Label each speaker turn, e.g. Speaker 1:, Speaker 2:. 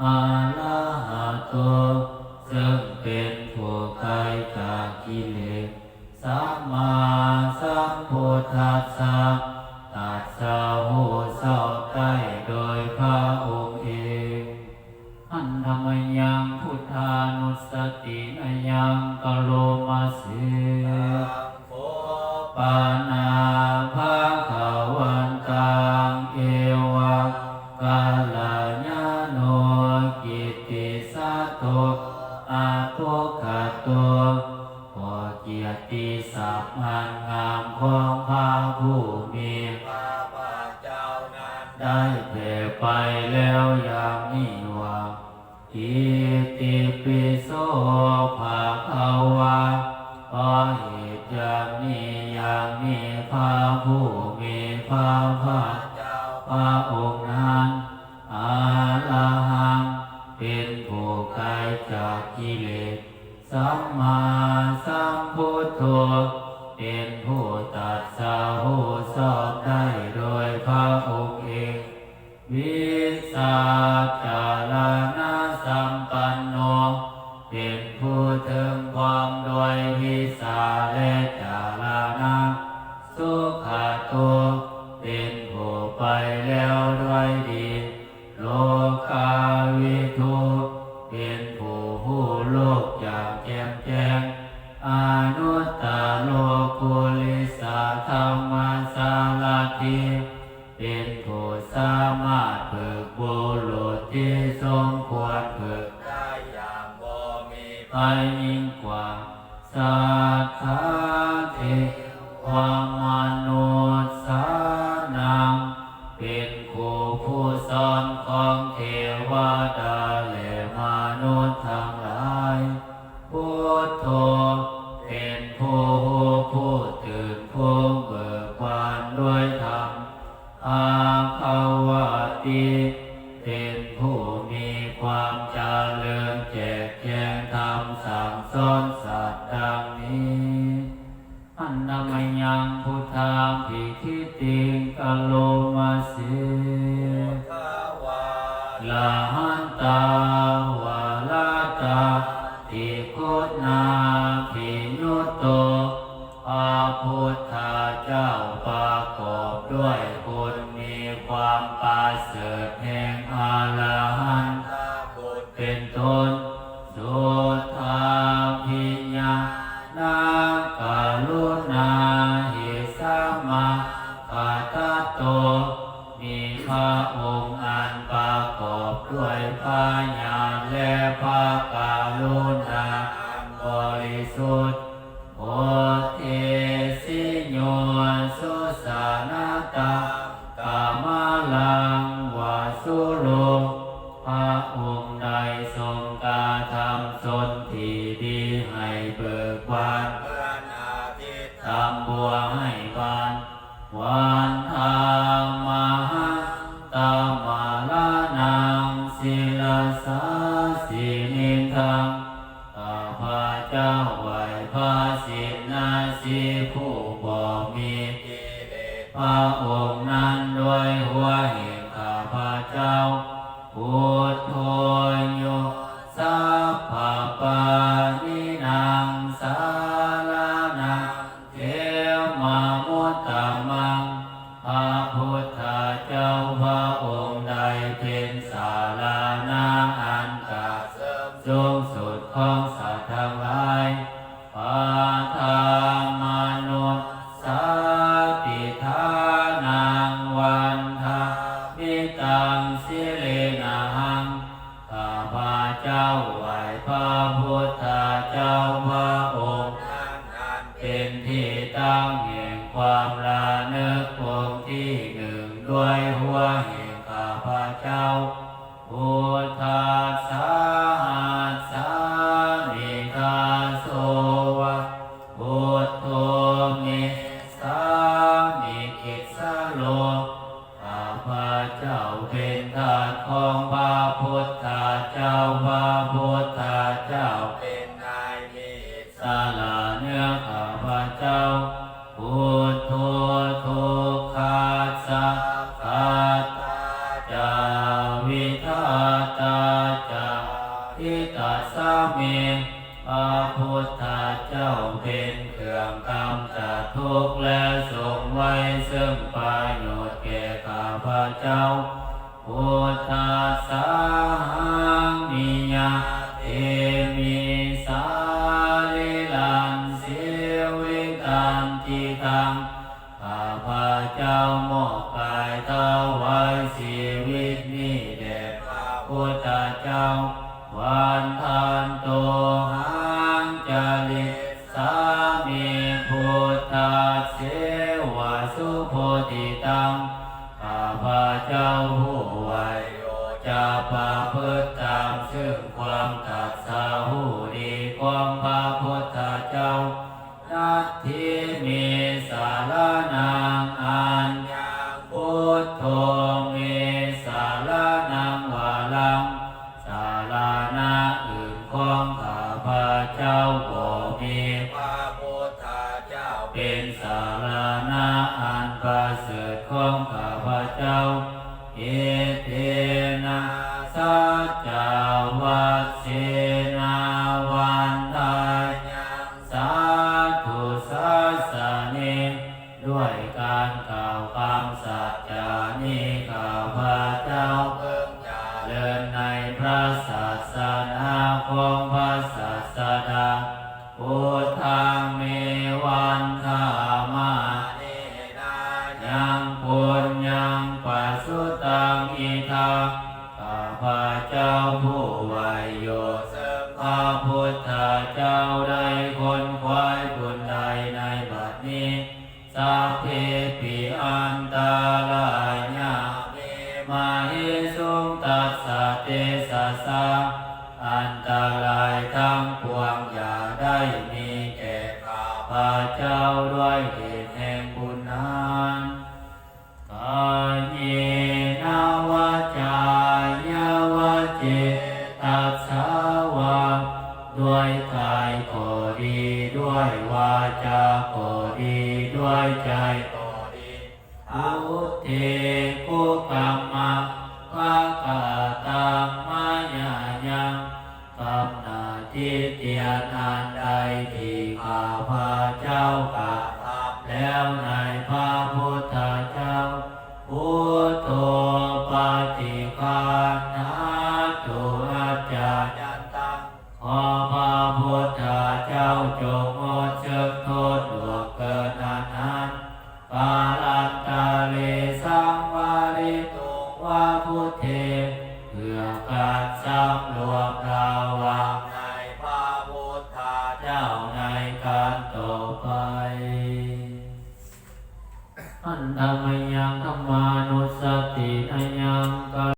Speaker 1: อะระหะโตซึ่งเป็นผู้ไกลจากกิเลสสัมมาสัมพุทธัสสะตรัสรู้ชอบได้โดยพระองค์เองอันธรรมยังพุทธานุสติอายังกโลมาเสปานาภาคาวันตังเอวะกาลญาโนกิตติสัตโตอาทุกขโตขอเกียรติศัพท์อันงามของพระผู้มีพระภาคเจ้านั้นได้แผ่ไปแล้วอย่างนี้ว่าอิติปิโสภะคะวะเพราะเหตุอย่างนี้อย่างนี้พระผู้มีพระภาคเจ้าพระองค์นั้นอะระหังเป็นผู้ไกลจากกิเลสสัมมาสัมพุทโธเป็นผู้ตรัสรู้ชอบได้โดยพระองค์เองวิสัชจารณสัมปันโนเป็นผู้ถึงความด้วยวิสาและจารณะสุขโตเป็นผู้ไปแล้วด้วยดีโลกาวิทูเป็นผู้ผู้โลกอย่างแจ่มแจ้งอนุตตโลกุลิสาธรรมสารถิเป็นผู้สามารถฝึกบุรุษที่สมควรฝึกได้อย่างบ่มีภัยยิ่งกว่าสัทธาเทวมนุษย์สานังเป็นครูผู้สอนของเทวดาและมนุษย์ทั้งหลายพุทโธเป็นผู้ตื่นผู้เบิกบานด้วยธรรมอาภาวติเป็นผู้มีความเจริญแจกแจงธรรมสั่งสอนสัตว์ดังนี้อันนามยังพุทธาภิทิติงกโลมาเสลาหันตาวาลาตาติคุนาภิยุตโตพระพุทธเจ้าประกอบด้วยคุณมีความประเสริฐแห่งอรหันตบุตรเป็นต้นสุทธาภิญญาณกรุณาหิสัมมาปัฏฐัตโตมีพระองค์อันประกอบด้วยพระญาณและพระกรุณาอันบริสุทธิ์โอเทสิโยสุสานาตากามลังวาสุโลพระองค์ใดทรงกระทำสนที่ดีให้เบิกบานเมื่อนาทิตทำบัวให้บานวันธรรมหังตามาลานังศิลาสาสินิทังข้าพระเจ้าไหวพระสิทธินาสีผู้บ่มีกิเลสพระองค์นั้นด้วยหัวแห่งข้าพระเจ้าพุทโธโยสัพพปานินางสารนังเทวมามุตตมังพระพุทธเจ้าพระองค์ใดเป็นสารณะอันกะสูงสุดของสัตว์ทั้งหลายปาทามนุสสาติทานังวันทามิตังสิเลนะหังข้าพระเจ้าไหวพระพุทธเจ้าพระองค์นั้นเป็นที่ตั้งแห่งความระลึกองค์ที่หนึ่งด้วยหัวแห่งข้าพระเจ้าพุทธัสสะหัสสะนิทาโสวะพุทโธมิสามิกิสสโลข้าพระเจ้าเป็นทาสของพระพุทธเจ้าพระพุทธเจ้าเป็นนายมีสาละเนื้อข้าพระเจ้าพุทโธทุกขัสสะขัตตาจาวิทัตตา เจ้าเป็นเครื่องกำจัดทุกข์และทรงไว้ซึ่งประโยชน์แก่ข้าพเจ้าพุทธัสสะหังนิยาเตมิสาลิลันสิวิตันติตังข้าพเจ้ามอบกายถวายชีวิตนี้แด่พระพุทธเจ้าวันทันโตหังจาริสามิพุทธัสเสวะสุโพธิตังข้าพเจ้าผู้ไวโยจะประพฤติตามซึ่งความตรัสรู้ดีของพระพุทธเจ้านัตถิมิสารนังอัญญังพุทโธมิสารนังวาลังสารณะอื่นของข้าพเจ้าบ่มีพระพุทธเจ้าเป็นสารณะอันประเสริฐของข้าพเจ้าอิเทนะสัจจวัคซีนาวันทายังสาธุสัสสะเนด้วยการกล่าวคำสัจจานี้ข้าพเจ้าเพิ่งเจริญในพระศาสนาของพระศาสดาพุทธังเมวันธามาเนนายังปุญญังปัสสุตังอิทังข้าพเจ้าผู้ไวโยซึ่งพระพุทธเจ้าได้คนควายบุญใดในบัดนี้สัพเพปิอันตรายาเมมาหิสุงตัสสะเตสัสสะอันตรายทั้งปวงอย่าได้มีแก่ข้าพเจ้าด้วยเหตุแห่งบุญนั้นกายเยนะวาจายาวาเจตัสสาวะด้วยกายก็ดีด้วยวาจาก็ดีด้วยใจก็ดีอาวุธเทกุกรรมะภะกะตังมายายังกรรมนาทิเตียนันใดที่ข้าพเจ้ากระทำแล้วในพระพุทธเจ้าพุทโธปฏิคันหาตุอาจายันตังขอพระพุทธเจ้าจงงดเชิกโทษดวงเกินอนันต์ปารัตตาเลสังวาริตุวาพุทเทเพื่อการสำรวมระวังในพระพุทธเจ้าในการต่อไปอันธรรมยังธรรมานุสติอายัง